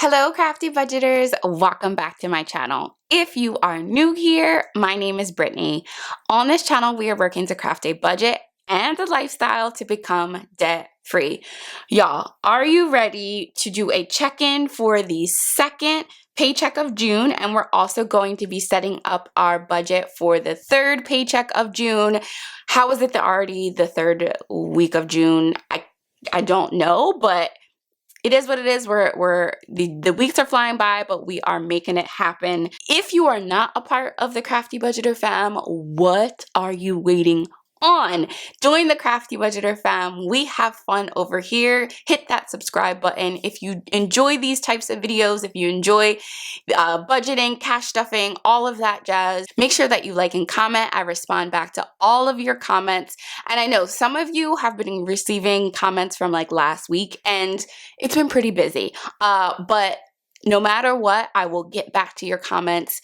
Hello, Crafty Budgeters. Welcome back to my channel. If you are new here, my name is Brittany. On this channel, we are working to craft a budget and a lifestyle to become debt-free. Y'all, are you ready to do a check-in for the second paycheck of June? And we're also going to be setting up our budget for the third paycheck of June. How is it already the third week of June? I don't know, but it is what it is. The weeks are flying by, but we are making it happen. If you are not a part of the Crafty Budgeter fam, what are you waiting on? Join the Crafty Budgeter fam. We have fun over here. Hit that subscribe button. If you enjoy these types of videos, if you enjoy budgeting, cash stuffing, all of that jazz, make sure that you like and comment. I respond back to all of your comments. And I know some of you have been receiving comments from like last week, and it's been pretty busy. But no matter what, I will get back to your comments,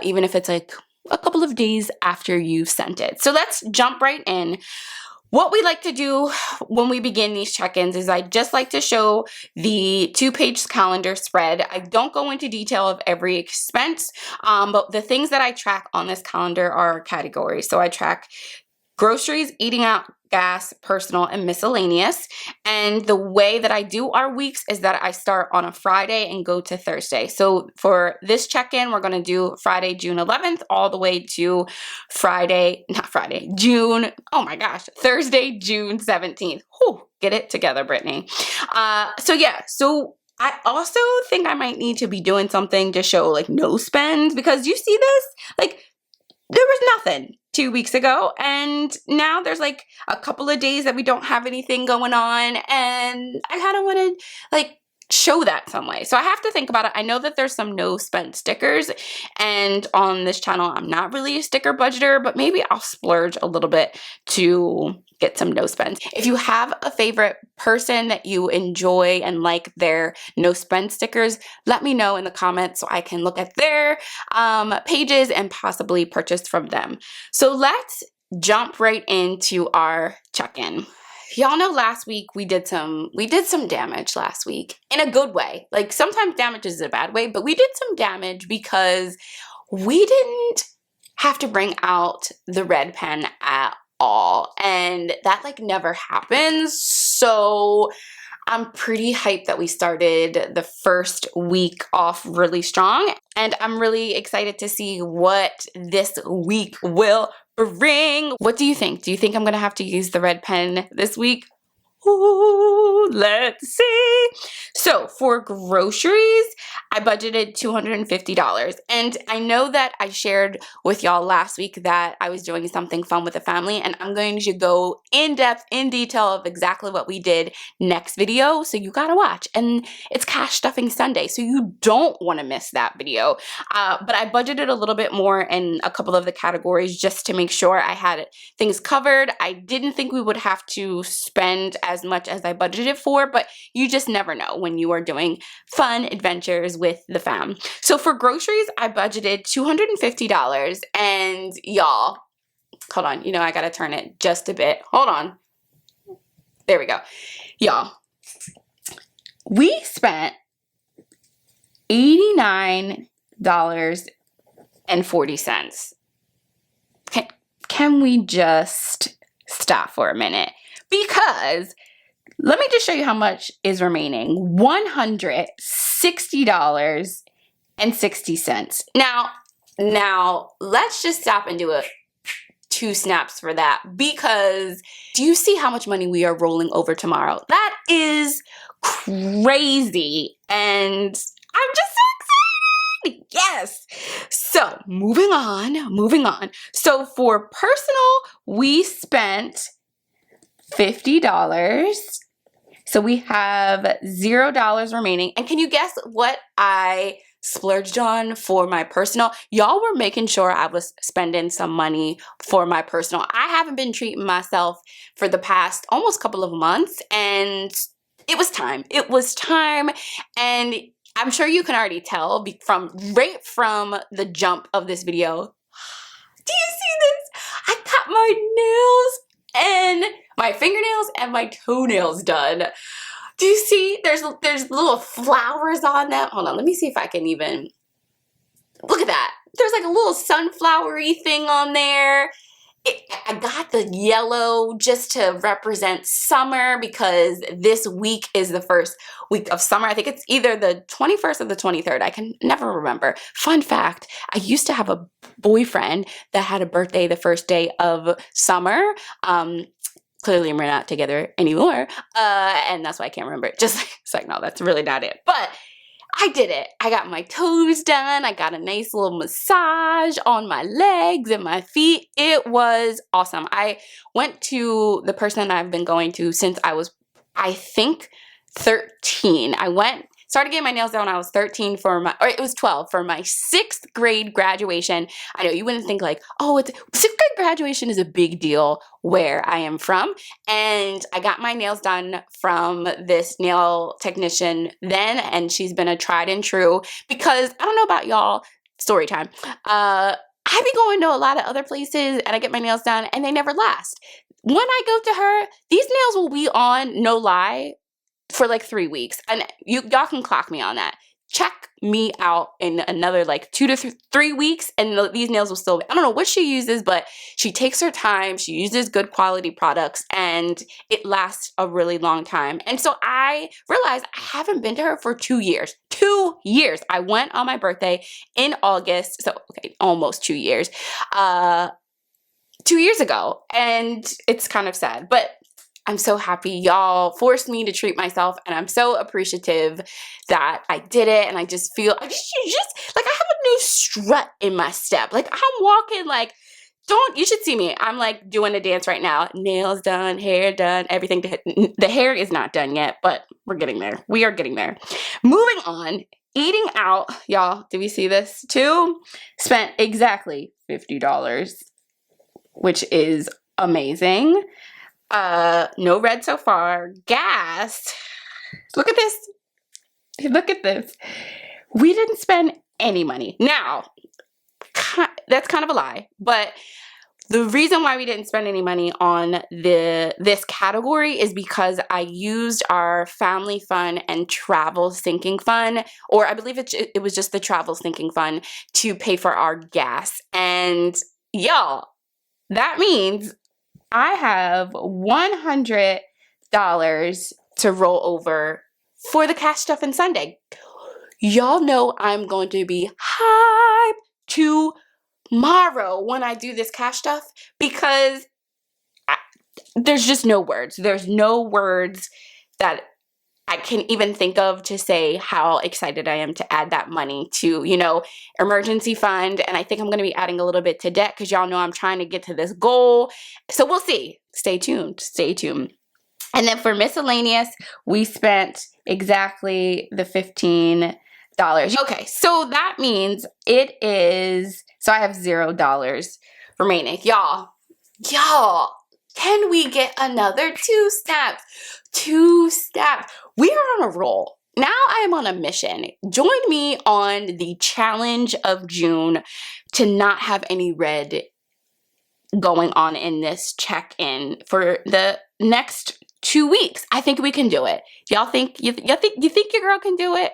even if it's like a couple of days after you've sent it. So let's jump right in. What we like to do when we begin these check-ins is I just like to show the 2-page calendar spread. I don't go into detail of every expense, but the things that I track on this calendar are categories. So I track groceries, eating out, gas, personal, and miscellaneous. And the way that I do our weeks is that I start on a Friday and go to Thursday. So for this check-in, we're going to do Friday, June 11th, all the way to Thursday, June 17th. Whew, get it together, Brittany. So I also think I might need to be doing something to show like no spends, because you see this, like there was nothing 2 weeks ago, and now there's like a couple of days that we don't have anything going on, and I kind of want to like show that some way. So I have to think about it. I know that there's some no spend stickers, and on this channel I'm not really a sticker budgeter, but maybe I'll splurge a little bit to get some no spends. If you have a favorite person that you enjoy and like their no spend stickers, let me know in the comments so I can look at their pages and possibly purchase from them. So let's jump right into our check-in. Y'all know last week we did some damage last week in a good way. Like sometimes damage is a bad way, but we did some damage because we didn't have to bring out the red pen at all, and that like never happens. So I'm pretty hyped that we started the first week off really strong, and I'm really excited to see what this week will bring. What do you think? Do you think I'm gonna have to use the red pen this week? Ooh, let's see. So for groceries, I budgeted $250. And I know that I shared with y'all last week that I was doing something fun with the family, and I'm going to go in depth, in detail of exactly what we did next video. So you gotta watch. And it's Cash Stuffing Sunday, so you don't want to miss that video. But I budgeted a little bit more in a couple of the categories just to make sure I had things covered. I didn't think we would have to spend as much as I budgeted for, but you just never know when you are doing fun adventures with the fam. So for groceries, I budgeted $250, and y'all, hold on, I gotta turn it just a bit. Hold on. There we go. Y'all, we spent $89.40. Can we just stop for a minute? Because let me just show you how much is remaining. $160.60. Now let's just stop and do a 2 snaps for that, because do you see how much money we are rolling over tomorrow? That is crazy, and I'm just so excited. Yes. So moving on. So for personal, we spent $50. So we have $0 remaining. And can you guess what I splurged on for my personal? Y'all were making sure I was spending some money for my personal. I haven't been treating myself for the past almost couple of months, and it was time. It was time. And I'm sure you can already tell right from the jump of this video. Do you see this? I got my nails and my fingernails and my toenails done. Do you see? There's little flowers on them. Hold on, let me see if I can even look at that. There's like a little sunflowery thing on there. I got the yellow just to represent summer because this week is the first week of summer. I think it's either the 21st or the 23rd. I can never remember. Fun fact, I used to have a boyfriend that had a birthday the first day of summer. Clearly we're not together anymore. And that's why I can't remember it. Just it's like, no, that's really not it. But I did it. I got my toes done. I got a nice little massage on my legs and my feet. It was awesome. I went to the person I've been going to since I was, I think, 13. Started getting my nails done when I was 13 or it was 12 for my 6th grade graduation. I know you wouldn't think like, oh, 6th grade graduation is a big deal where I am from. And I got my nails done from this nail technician then, and she's been a tried and true because I don't know about y'all, story time. I be going to a lot of other places and I get my nails done and they never last. When I go to her, these nails will be on, no lie, for like 3 weeks. And y'all can clock me on that. Check me out in another like 2 to 3 weeks and these nails will still, I don't know what she uses, but she takes her time. She uses good quality products and it lasts a really long time. And so I realized I haven't been to her for 2 years. 2 years. I went on my birthday in August. So, okay, almost 2 years. 2 years ago. And it's kind of sad, but I'm so happy y'all forced me to treat myself and I'm so appreciative that I did it and I just feel, I just like I have a new strut in my step. Like I'm walking like, you should see me. I'm like doing a dance right now. Nails done, hair done, everything. The hair is not done yet, but we're getting there. We are getting there. Moving on, eating out. Y'all, do we see this too? Spent exactly $50, which is amazing. No red so far. Gas. Look at this. Look at this. We didn't spend any money. Now, that's kind of a lie, but the reason why we didn't spend any money on this category is because I used our family fund and travel sinking fund, or I believe it was just the travel sinking fund to pay for our gas. And y'all, that means I have $100 to roll over for the Cash Stuffin' Sunday. Y'all know I'm going to be hyped tomorrow when I do this cash stuff because there's just no words. There's no words that I can even think of to say how excited I am to add that money to, emergency fund. And I think I'm going to be adding a little bit to debt because y'all know I'm trying to get to this goal. So we'll see. Stay tuned. Stay tuned. And then for miscellaneous, we spent exactly the $15. Okay, so that means so I have $0 remaining. Y'all, can we get another 2 snaps? 2 snaps. We are on a roll. Now I am on a mission. Join me on the challenge of June to not have any red going on in this check-in for the next 2 weeks. I think we can do it. Y'all think you think your girl can do it?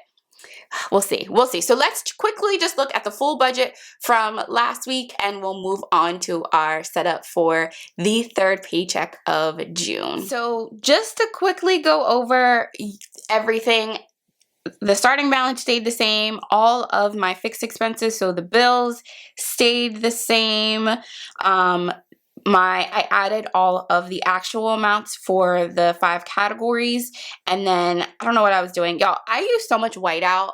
We'll see. We'll see. So let's quickly just look at the full budget from last week and we'll move on to our setup for the 3rd paycheck of June. So just to quickly go over everything, the starting balance stayed the same. All of my fixed expenses, so the bills, stayed the same. I added all of the actual amounts for the 5 categories, and then I don't know what I was doing. Y'all, I use so much whiteout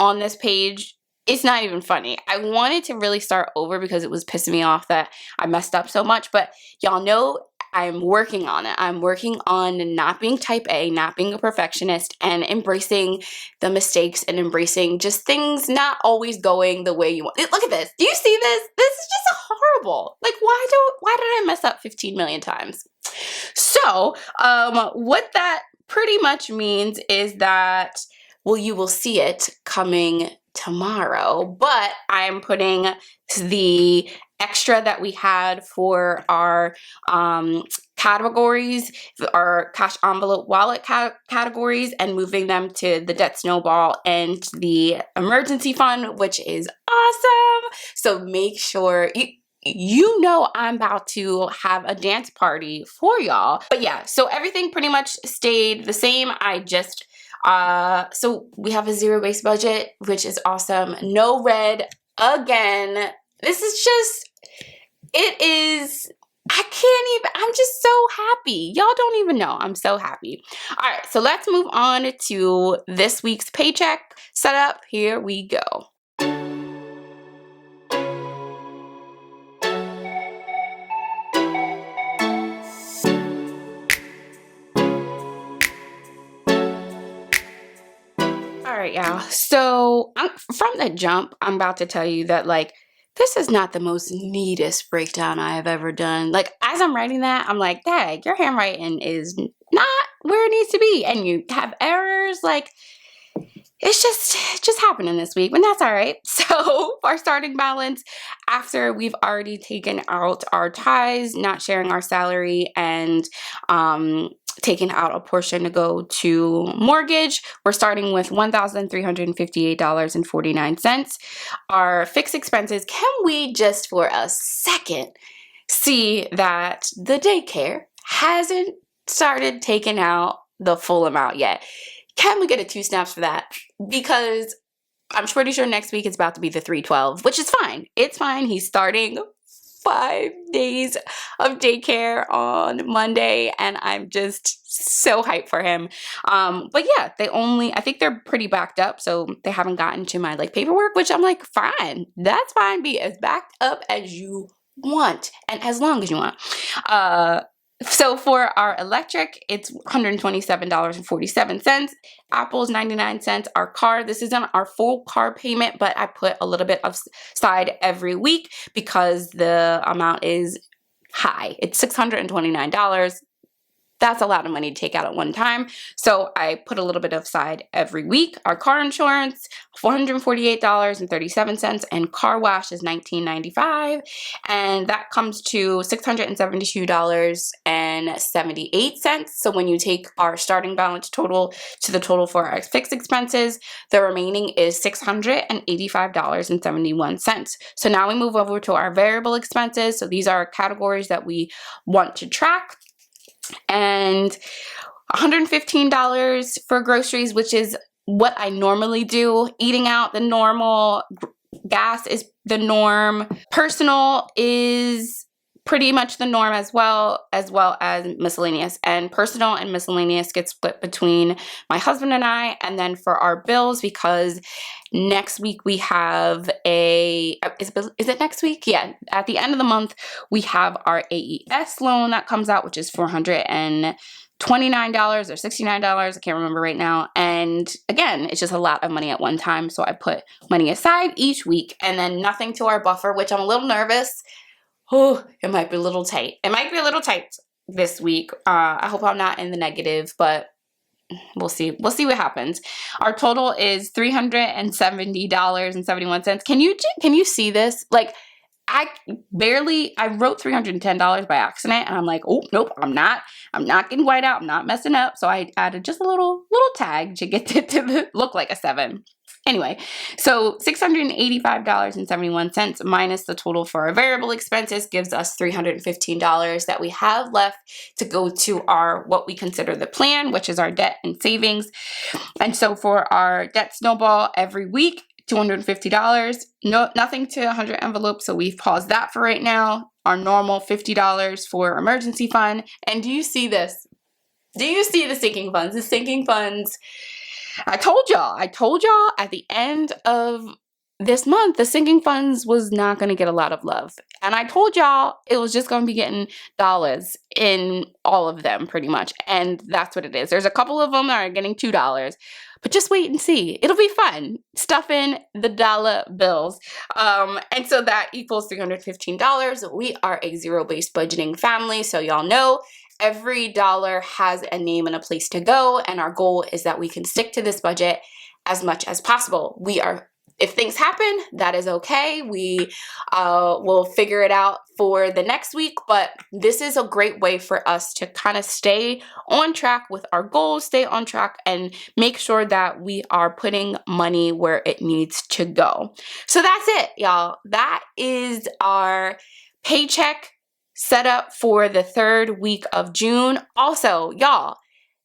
on this page. It's not even funny. I wanted to really start over because it was pissing me off that I messed up so much, but y'all know I'm working on it. I'm working on not being type A, not being a perfectionist, and embracing the mistakes and embracing just things not always going the way you want. Look at this. Do you see this? This is just horrible. Like, why did I mess up 15 million times? So, what that pretty much means is that, well, you will see it coming tomorrow, but I'm putting the extra that we had for our categories, our cash envelope wallet categories, and moving them to the debt snowball and the emergency fund, which is awesome. So make sure you know I'm about to have a dance party for y'all. But yeah, so everything pretty much stayed the same. I just so we have a zero-based budget, which is awesome. No red again. This is just, it is, I can't even, I'm just so happy. Y'all don't even know. I'm so happy. All right, so let's move on to this week's paycheck setup. Here we go. All right, y'all. So from the jump, I'm about to tell you that, like, this is not the most neatest breakdown I have ever done. Like, as I'm writing that, I'm like, dang, your handwriting is not where it needs to be. And you have errors. Like, it's just happening this week, but that's all right. So our starting balance, after we've already taken out our ties, not sharing our salary, and taking out a portion to go to mortgage, we're starting with $1,358.49. Our fixed expenses, can we just for a second see that the daycare hasn't started taking out the full amount yet? Can we get a 2 snaps for that? Because I'm pretty sure next week it's about to be the 312, which is fine. It's fine. He's starting 5 days of daycare on Monday, and I'm just so hyped for him. But yeah, I think they're pretty backed up, so they haven't gotten to my like paperwork, which I'm like, fine. That's fine. Be as backed up as you want and as long as you want. So for our electric, it's $127.47. Apple's 99 cents. Our car, this isn't our full car payment, but I put a little bit aside every week because the amount is high. It's $629. That's a lot of money to take out at one time. So I put a little bit aside every week. Our car insurance, $448.37, and car wash is $19.95. And that comes to $672.78. So when you take our starting balance total to the total for our fixed expenses, the remaining is $685.71. So now we move over to our variable expenses. So these are categories that we want to track. And $115 for groceries, which is what I normally do. Eating out, the normal. Gas is the norm. Personal is pretty much the norm as well as miscellaneous. And personal and miscellaneous get split between my husband and I. And then for our bills, because next week we have is it next week? Yeah. At the end of the month, we have our AES loan that comes out, which is $429 or $69. I can't remember right now. And again, it's just a lot of money at one time. So I put money aside each week, and then nothing to our buffer, which I'm a little nervous. Oh, it might be a little tight. It might be a little tight this week. I hope I'm not in the negative, but we'll see. We'll see what happens. Our total is $370.71. Can you see this? Like, I wrote $310 by accident, and I'm like, oh, nope, I'm not getting white out. I'm not messing up. So I added just a little tag to get it to look like a 7. Anyway, so $685.71 minus the total for our variable expenses gives us $315 that we have left to go to our, what we consider the plan, which is our debt and savings. And so for our debt snowball every week, $250, nothing to 100 envelopes, so we've paused that for right now. Our normal $50 for emergency fund. And do you see this? Do you see the sinking funds? The sinking funds, I told y'all at the end of this month, the sinking funds was not going to get a lot of love. And I told y'all it was just going to be getting dollars in all of them pretty much. And that's what it is. There's a couple of them that are getting $2. But just wait and see. It'll be fun. Stuff in the dollar bills. And so that equals $315. We are a zero-based budgeting family. So y'all know every dollar has a name and a place to go. And our goal is that we can stick to this budget as much as possible. We are if things happen, that is okay. We will figure it out for the next week, but this is a great way for us to kind of stay on track with our goals, stay on track, and make sure that we are putting money where it needs to go. So that's it, y'all. That is our paycheck setup for the 3rd week of June. Also, y'all,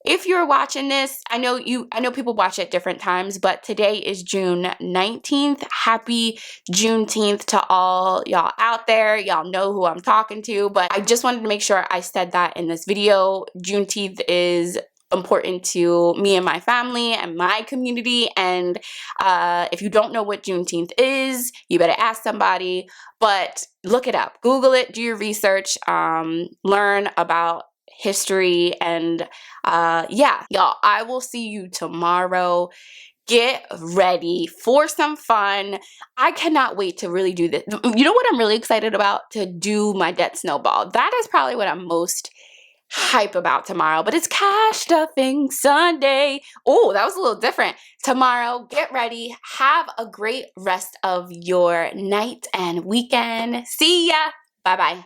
if you're watching this, I know people watch at different times, but today is June 19th. Happy Juneteenth to all y'all out there. Y'all know who I'm talking to, but I just wanted to make sure I said that in this video. Juneteenth is important to me and my family and my community, and if you don't know what Juneteenth is, you better ask somebody, but look it up, Google it, do your research, learn about history, and yeah, y'all, I will see you tomorrow. Get ready for some fun. I cannot wait to really do this. You know what I'm really excited about? To do my debt snowball. That is probably what I'm most hype about tomorrow, but it's Cash Stuffing Sunday. Oh, that was a little different. Tomorrow, get ready. Have a great rest of your night and weekend. See ya. Bye-bye.